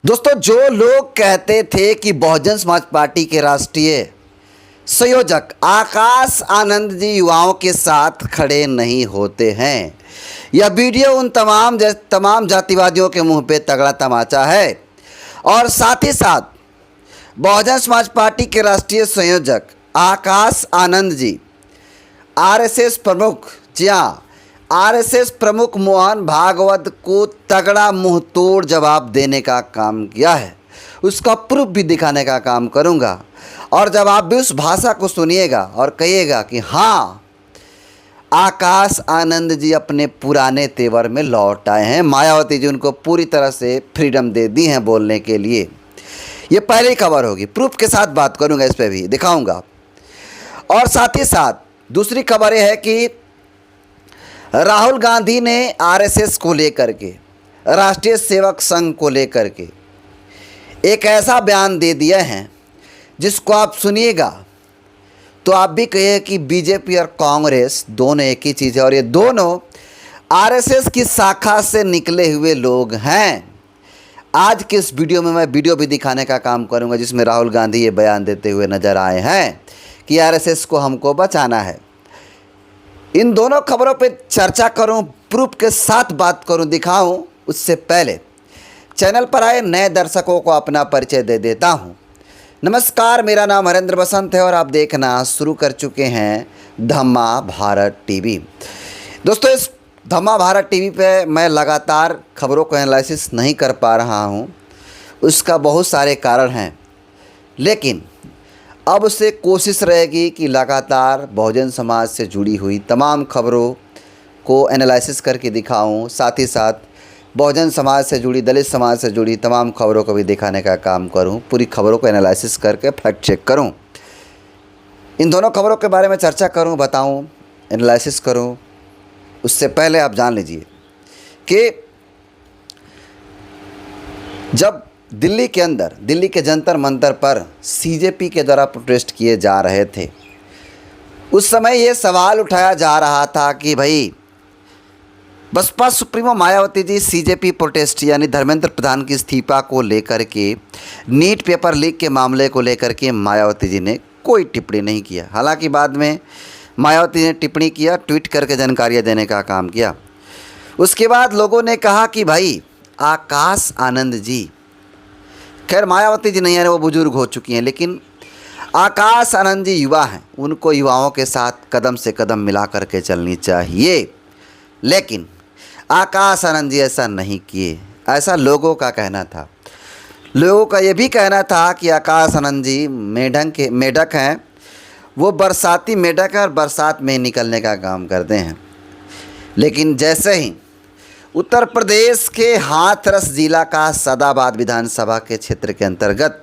दोस्तों, जो लोग कहते थे कि बहुजन समाज पार्टी के राष्ट्रीय संयोजक आकाश आनंद जी युवाओं के साथ खड़े नहीं होते हैं, यह वीडियो उन तमाम जातिवादियों के मुंह पे तगड़ा तमाचा है। और साथ ही साथ बहुजन समाज पार्टी के राष्ट्रीय संयोजक आकाश आनंद जी आरएसएस प्रमुख, जी हाँ, आरएसएस प्रमुख मोहन भागवत को तगड़ा मुंह तोड़ जवाब देने का काम किया है। उसका प्रूफ भी दिखाने का काम करूंगा। और जब आप भी उस भाषा को सुनिएगा और कहिएगा कि हाँ, आकाश आनंद जी अपने पुराने तेवर में लौट आए हैं, मायावती जी उनको पूरी तरह से फ्रीडम दे दी है बोलने के लिए। ये पहली खबर होगी, प्रूफ के साथ बात करूंगा, इस पर भी दिखाऊंगा। और साथ ही साथ दूसरी खबर यह है कि राहुल गांधी ने आरएसएस को लेकर के, राष्ट्रीय सेवक संघ को लेकर के एक ऐसा बयान दे दिया है जिसको आप सुनिएगा तो आप भी कहिए कि बीजेपी और कांग्रेस दोनों एक ही चीज़ है, और ये दोनों आरएसएस की शाखा से निकले हुए लोग हैं। आज के इस वीडियो में मैं वीडियो भी दिखाने का काम करूंगा जिसमें राहुल गांधी ये बयान देते हुए नज़र आए हैं कि आरएसएस को हमको बचाना है। इन दोनों खबरों पे चर्चा करूं, प्रूफ के साथ बात करूं, दिखाऊं, उससे पहले चैनल पर आए नए दर्शकों को अपना परिचय दे देता हूं। नमस्कार, मेरा नाम हरेंद्र बसंत है और आप देखना शुरू कर चुके हैं धम्मा भारत टीवी। दोस्तों, इस धम्मा भारत टीवी पे मैं लगातार खबरों को एनालिसिस नहीं कर पा रहा हूं। उसका बहुत सारे कारण हैं, लेकिन अब उससे कोशिश रहेगी कि लगातार बहुजन समाज से जुड़ी हुई तमाम खबरों को एनालिसिस करके दिखाऊं, साथ ही साथ बहुजन समाज से जुड़ी, दलित समाज से जुड़ी तमाम खबरों को भी दिखाने का काम करूं, पूरी खबरों को एनालिसिस करके फैक्ट चेक करूं, इन दोनों खबरों के बारे में चर्चा करूं, बताऊं, एनालिसिस करूं। उससे पहले आप जान लीजिए कि जब दिल्ली के अंदर, दिल्ली के जंतर मंतर पर सीजेपी के द्वारा प्रोटेस्ट किए जा रहे थे, उस समय ये सवाल उठाया जा रहा था कि भाई Baspa supremo Mayawati ji CJP protest यानी धर्मेंद्र प्रधान की इस्तीफा को लेकर के, नीट पेपर लीक के मामले को लेकर के मायावती जी ने कोई टिप्पणी नहीं किया। हालांकि बाद में मायावती ने टिप्पणी किया, ट्वीट करके जानकारियाँ देने का काम किया। उसके बाद लोगों ने कहा कि भाई आकाश आनंद जी, खैर मायावती जी नहीं है, वो बुजुर्ग हो चुकी हैं, लेकिन आकाश आनंद जी युवा हैं, उनको युवाओं के साथ कदम से कदम मिला करके चलनी चाहिए। लेकिन आकाश आनंद जी ऐसा नहीं किए, ऐसा लोगों का कहना था। लोगों का ये भी कहना था कि आकाश आनंद जी मेढक हैं, वो बरसाती मेढक हैं और बरसात में निकलने का काम करते हैं। लेकिन जैसे ही उत्तर प्रदेश के हाथरस जिला का सदाबाद विधानसभा के क्षेत्र के अंतर्गत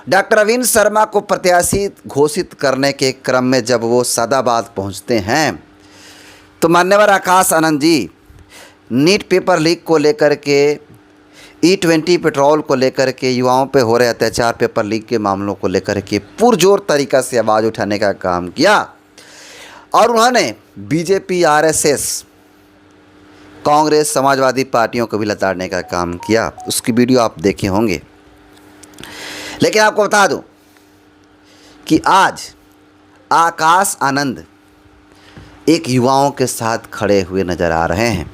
डॉक्टर अरविंद शर्मा को प्रत्याशी घोषित करने के क्रम में जब वो सदाबाद पहुंचते हैं तो मान्यवर Akash Anand ji NEET paper leak को लेकर के, E20 पेट्रोल को लेकर के, युवाओं पे हो रहे अत्याचार, पेपर लीक के मामलों को लेकर के पुरजोर तरीक़ा से आवाज़ उठाने का काम किया। और उन्होंने बीजेपी, आरएसएस, कांग्रेस, समाजवादी पार्टियों को भी लताड़ने का काम किया। उसकी वीडियो आप देखे होंगे। लेकिन आपको बता दूं कि आज आकाश आनंद एक युवाओं के साथ खड़े हुए नज़र आ रहे हैं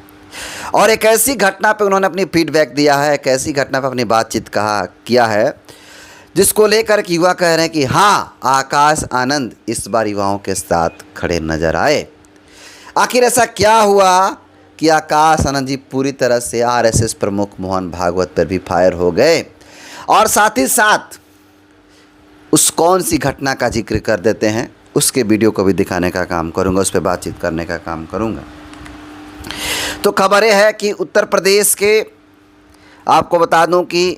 और एक ऐसी घटना पे उन्होंने अपनी फीडबैक दिया है, एक ऐसी घटना पे अपनी बातचीत किया है जिसको लेकर के युवा कह रहे हैं कि हाँ, आकाश आनंद इस बार युवाओं के साथ खड़े नज़र आए। आखिर ऐसा क्या हुआ कि आकाश आनंद जी पूरी तरह से आरएसएस प्रमुख मोहन भागवत पर भी फायर हो गए, और साथ ही साथ उस कौन सी घटना का जिक्र कर देते हैं, उसके वीडियो को भी दिखाने का काम करूंगा, उस पर बातचीत करने का काम करूंगा। तो खबर यह है कि उत्तर प्रदेश के, आपको बता दूं कि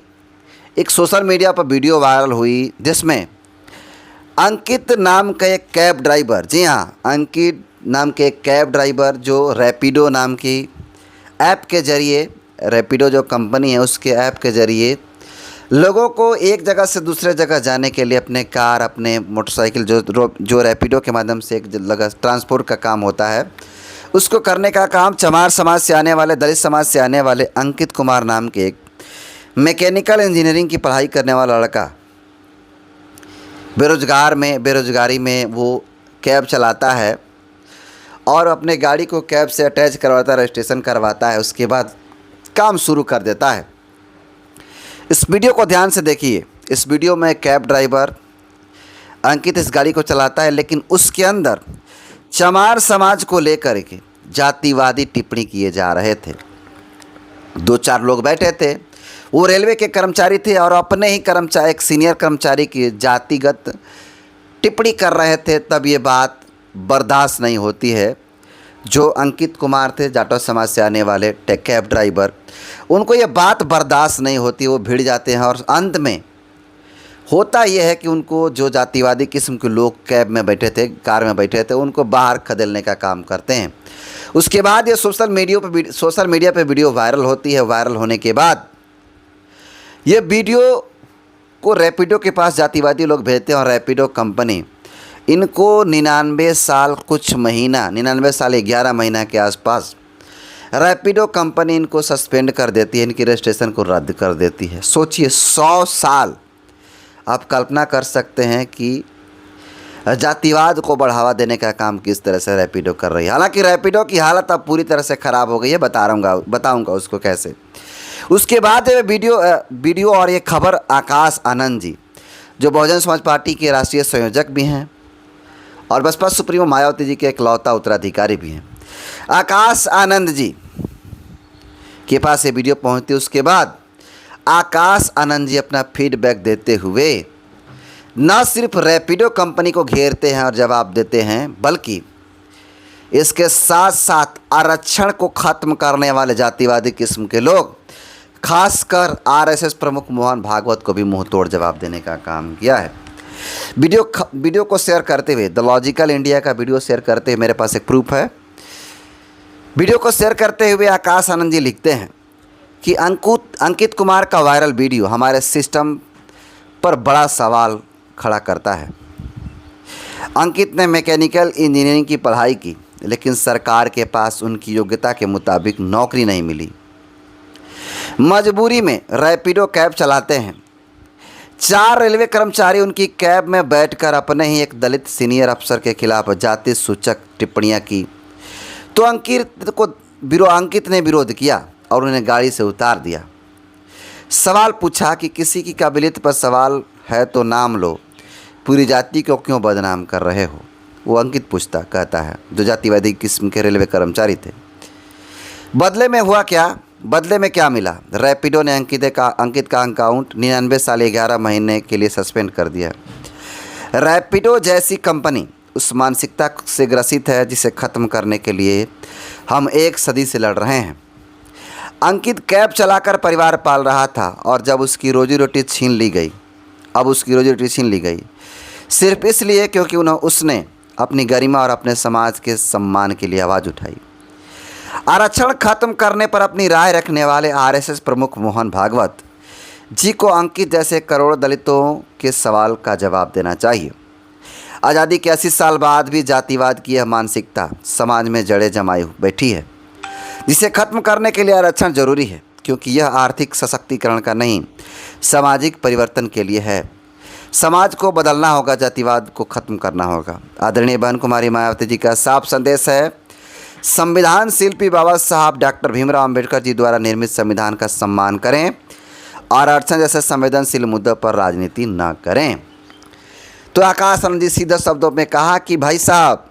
एक सोशल मीडिया पर वीडियो वायरल हुई जिसमें अंकित नाम का एक कैब ड्राइवर, जी हाँ, अंकित नाम के एक कैब ड्राइवर जो रैपिडो नाम की ऐप के ज़रिए, रैपिडो जो कंपनी है उसके ऐप के ज़रिए लोगों को एक जगह से दूसरे जगह जाने के लिए अपने कार, अपने मोटरसाइकिल, जो रैपिडो के माध्यम से एक जगह ट्रांसपोर्ट का काम होता है, उसको करने का काम चमार समाज से आने वाले, दलित समाज से आने वाले अंकित कुमार नाम के एक मैकेनिकल इंजीनियरिंग की पढ़ाई करने वाला लड़का बेरोजगारी में वो कैब चलाता है और अपने गाड़ी को कैब से अटैच करवाता है, रजिस्ट्रेशन करवाता है, उसके बाद काम शुरू कर देता है। इस वीडियो को ध्यान से देखिए। इस वीडियो में कैब ड्राइवर अंकित इस गाड़ी को चलाता है, लेकिन उसके अंदर चमार समाज को लेकर के जातिवादी टिप्पणी किए जा रहे थे। 2-4 लोग बैठे थे, वो रेलवे के कर्मचारी थे और अपने ही कर्मचारी, एक सीनियर कर्मचारी की जातिगत टिप्पणी कर रहे थे। तब ये बात बर्दाश्त नहीं होती है। जो अंकित कुमार थे, जाटव समाज से आने वाले कैब ड्राइवर, उनको ये बात बर्दाश्त नहीं होती, वो भिड़ जाते हैं और अंत में होता यह है कि उनको जो जातिवादी किस्म के लोग कैब में बैठे थे, कार में बैठे थे, उनको बाहर खदेड़ने का काम करते हैं। उसके बाद ये सोशल मीडिया पे वीडियो वायरल होती है। वायरल होने के बाद ये वीडियो को रैपिडो के पास जातिवादी लोग भेजते हैं और रैपिडो कंपनी इनको 99 साल 11 महीना के आसपास रैपिडो कंपनी इनको सस्पेंड कर देती है, इनकी रजिस्ट्रेशन को रद्द कर देती है। सोचिए 100 साल। आप कल्पना कर सकते हैं कि जातिवाद को बढ़ावा देने का काम किस तरह से रैपिडो कर रही है। हालांकि रैपिडो की हालत अब पूरी तरह से ख़राब हो गई है, बताऊंगा उसको कैसे। उसके बाद वीडियो और ये खबर आकाश आनंद जी, जो बहुजन समाज पार्टी के राष्ट्रीय संयोजक भी हैं और बसपा सुप्रीमो मायावती जी के इकलौता उत्तराधिकारी भी हैं, आकाश आनंद जी के पास ये वीडियो पहुंचती है। उसके बाद आकाश आनंद जी अपना फीडबैक देते हुए न सिर्फ रैपिडो कंपनी को घेरते हैं और जवाब देते हैं, बल्कि इसके साथ साथ आरक्षण को ख़त्म करने वाले जातिवादी किस्म के लोग, खासकर आरएसएस प्रमुख मोहन भागवत को भी मुंह तोड़ जवाब देने का काम किया है। वीडियो को शेयर करते हुए, द लॉजिकल इंडिया का वीडियो शेयर करते हुए, मेरे पास एक प्रूफ है। वीडियो को शेयर करते हुए आकाश आनंद जी लिखते हैं कि अंकित कुमार का वायरल वीडियो हमारे सिस्टम पर बड़ा सवाल खड़ा करता है। अंकित ने मैकेनिकल इंजीनियरिंग की पढ़ाई की, लेकिन सरकार के पास उनकी योग्यता के मुताबिक नौकरी नहीं मिली। मजबूरी में रैपिडो कैब चलाते हैं। 4 रेलवे कर्मचारी उनकी कैब में बैठकर अपने ही एक दलित सीनियर अफसर के खिलाफ जाति सूचक टिप्पणियां की, तो अंकित ने विरोध किया और उन्हें गाड़ी से उतार दिया। सवाल पूछा कि किसी की काबिलियत पर सवाल है तो नाम लो, पूरी जाति को क्यों बदनाम कर रहे हो? वो अंकित कहता है, जो जातिवादी किस्म के रेलवे कर्मचारी थे। बदले में क्या मिला? रैपिडो ने अंकित का अकाउंट 99 साल 11 महीने के लिए सस्पेंड कर दिया। रैपिडो जैसी कंपनी उस मानसिकता से ग्रसित है जिसे ख़त्म करने के लिए हम 1 सदी से लड़ रहे हैं। अंकित कैब चलाकर परिवार पाल रहा था और जब उसकी रोजी रोटी छीन ली गई सिर्फ इसलिए क्योंकि उसने अपनी गरिमा और अपने समाज के सम्मान के लिए आवाज़ उठाई। आरक्षण खत्म करने पर अपनी राय रखने वाले आरएसएस प्रमुख मोहन भागवत जी को अंकित जैसे करोड़ों दलितों के सवाल का जवाब देना चाहिए। आज़ादी के 80 साल बाद भी जातिवाद की यह मानसिकता समाज में जड़ें जमाई बैठी है, जिसे खत्म करने के लिए आरक्षण जरूरी है, क्योंकि यह आर्थिक सशक्तिकरण का नहीं, सामाजिक परिवर्तन के लिए है। समाज को बदलना होगा, जातिवाद को खत्म करना होगा। आदरणीय बहन कुमारी मायावती जी का साफ संदेश है, संविधान शिल्पी बाबा साहब डॉक्टर भीमराव अंबेडकर जी द्वारा निर्मित संविधान का सम्मान करें और आरक्षण जैसे संवेदनशील मुद्दों पर राजनीति न करें। तो आकाश आनंद जी सीधे शब्दों में कहा कि भाई साहब,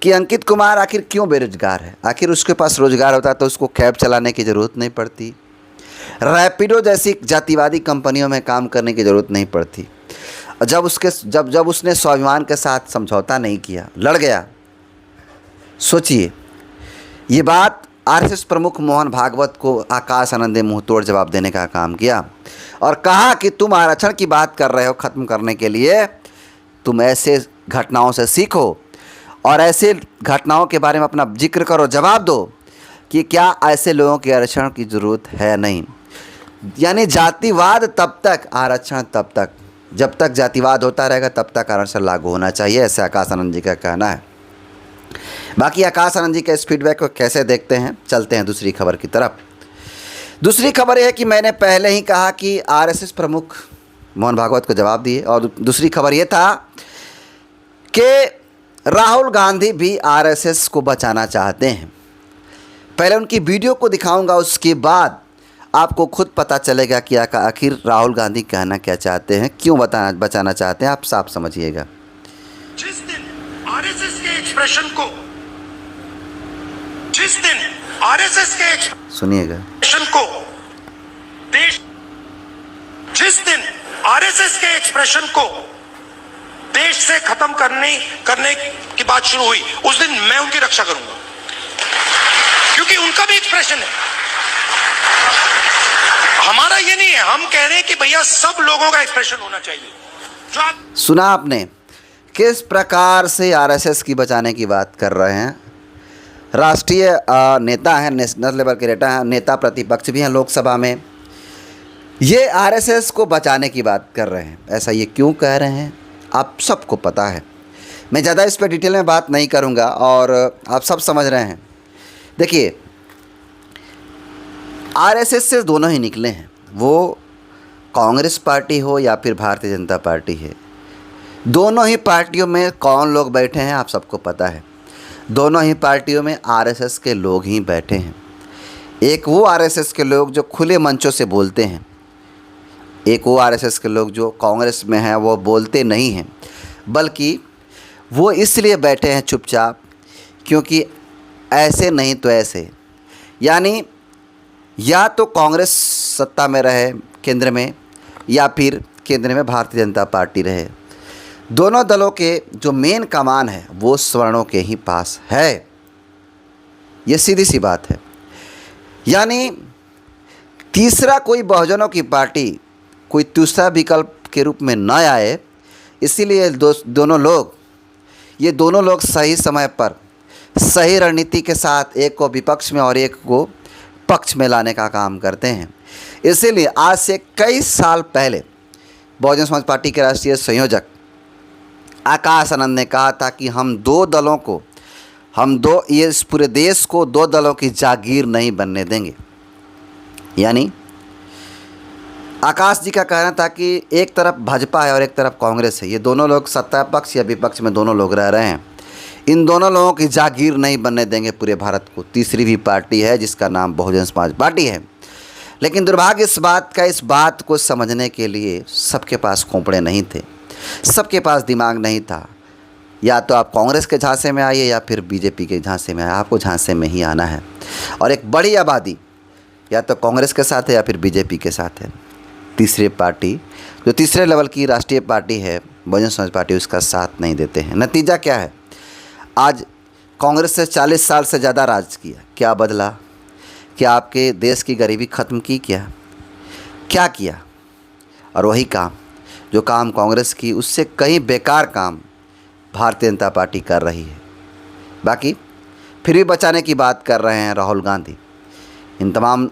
कि अंकित कुमार आखिर क्यों बेरोजगार है? आखिर उसके पास रोजगार होता तो उसको कैब चलाने की ज़रूरत नहीं पड़ती, रैपिडो जैसी जातिवादी कंपनियों में काम करने की ज़रूरत नहीं पड़ती। जब उसने स्वाभिमान के साथ समझौता नहीं किया, लड़ गया। सोचिए, ये बात आरएसएस प्रमुख मोहन भागवत को आकाश आनंद ने मुँह तोड़ जवाब देने का काम किया और कहा कि तुम आरक्षण की बात कर रहे हो ख़त्म करने के लिए, तुम ऐसे घटनाओं से सीखो और ऐसे घटनाओं के बारे में अपना जिक्र करो, जवाब दो कि क्या ऐसे लोगों के आरक्षण की ज़रूरत है नहीं। यानी जातिवाद तब तक, आरक्षण तब तक, जब तक जातिवाद होता रहेगा तब तक आरक्षण लागू होना चाहिए, ऐसे आकाश आनंद जी का कहना है। बाकी आकाश आनंद जी के इस फीडबैक को कैसे देखते हैं, चलते हैं दूसरी खबर की तरफ। दूसरी खबर यह है कि मैंने पहले ही कहा कि आरएसएस प्रमुख मोहन भागवत को जवाब दिए, और दूसरी खबर यह था कि राहुल गांधी भी आरएसएस को बचाना चाहते हैं। पहले उनकी वीडियो को दिखाऊंगा, उसके बाद आपको खुद पता चलेगा कि आखिर राहुल गांधी कहना क्या चाहते हैं, क्यों बचाना चाहते हैं, आप साफ समझिएगा। जिस दिन आरएसएस के एक्सप्रेशन को, जिस दिन आरएसएस के सुनिएगा एक्सप्रेशन को देश, जिस दिन आरएसएस के एक्सप्रेशन को देश से खत्म करने की बात शुरू हुई, उस दिन मैं उनकी रक्षा करूंगा, क्योंकि उनका भी एक्सप्रेशन है। हमारा ये नहीं है, हम कह रहे हैं कि भैया सब लोगों का एक्सप्रेशन होना चाहिए। जो आप सुना आपने किस प्रकार से आरएसएस की बचाने की बात कर रहे हैं। राष्ट्रीय नेता हैं, नेशनल लेवल के नेता, प्रतिपक्ष भी हैं लोकसभा में, ये आरएसएस को बचाने की बात कर रहे हैं। ऐसा ये क्यों कह रहे हैं आप सबको पता है, मैं ज़्यादा इस पर डिटेल में बात नहीं करूँगा और आप सब समझ रहे हैं। देखिए, आरएसएस से दोनों ही निकले हैं, वो कांग्रेस पार्टी हो या फिर भारतीय जनता पार्टी है। दोनों ही पार्टियों में कौन लोग बैठे हैं आप सबको पता है। दोनों ही पार्टियों में आरएसएस के लोग ही बैठे हैं। एक वो आरएसएस के लोग जो खुले मंचों से बोलते हैं, एक वो आरएसएस के लोग जो कांग्रेस में हैं वो बोलते नहीं हैं, बल्कि वो इसलिए बैठे हैं चुपचाप क्योंकि ऐसे नहीं तो ऐसे, यानी या तो कांग्रेस सत्ता में रहे केंद्र में, या फिर केंद्र में भारतीय जनता पार्टी रहे। दोनों दलों के जो मेन कमान है वो सवर्णों के ही पास है, ये सीधी सी बात है। यानी तीसरा कोई बहुजनों की पार्टी कोई दूसरा विकल्प के रूप में न आए, इसीलिए ये दोनों लोग सही समय पर सही रणनीति के साथ एक को विपक्ष में और एक को पक्ष में लाने का काम करते हैं। इसीलिए आज से कई साल पहले बहुजन समाज पार्टी के राष्ट्रीय संयोजक आकाश आनंद ने कहा था कि ये इस पूरे देश को दो दलों की जागीर नहीं बनने देंगे। यानी आकाश जी का कहना था कि एक तरफ भाजपा है और एक तरफ कांग्रेस है, ये दोनों लोग सत्ता पक्ष या विपक्ष में दोनों लोग रह रहे हैं, इन दोनों लोगों की जागीर नहीं बनने देंगे पूरे भारत को। तीसरी भी पार्टी है जिसका नाम बहुजन समाज पार्टी है। लेकिन दुर्भाग्य इस बात को समझने के लिए सबके पास खोपड़े नहीं थे, सबके पास दिमाग नहीं था। या तो आप कांग्रेस के झांसे में आइए या फिर बीजेपी के झांसे में आइए, आपको झांसे में ही आना है। और एक बड़ी आबादी या तो कांग्रेस के साथ है या फिर बीजेपी के साथ है। तीसरी पार्टी जो तीसरे लेवल की राष्ट्रीय पार्टी है बहुजन समाज पार्टी, उसका साथ नहीं देते हैं। नतीजा क्या है, आज कांग्रेस से 40 साल से ज़्यादा राज किया, क्या बदला? क्या आपके देश की गरीबी ख़त्म की? क्या किया? और वही काम जो काम कांग्रेस की, उससे कहीं बेकार काम भारतीय जनता पार्टी कर रही है। बाकी फिर भी बचाने की बात कर रहे हैं राहुल गांधी। इन तमाम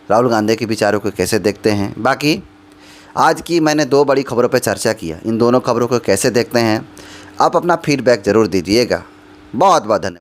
राहुल गांधी के विचारों को कैसे देखते हैं? बाकी आज की मैंने 2 बड़ी खबरों पर चर्चा किया, इन दोनों खबरों को कैसे देखते हैं आप अपना फीडबैक ज़रूर दीजिएगा। बहुत बहुत धन्यवाद।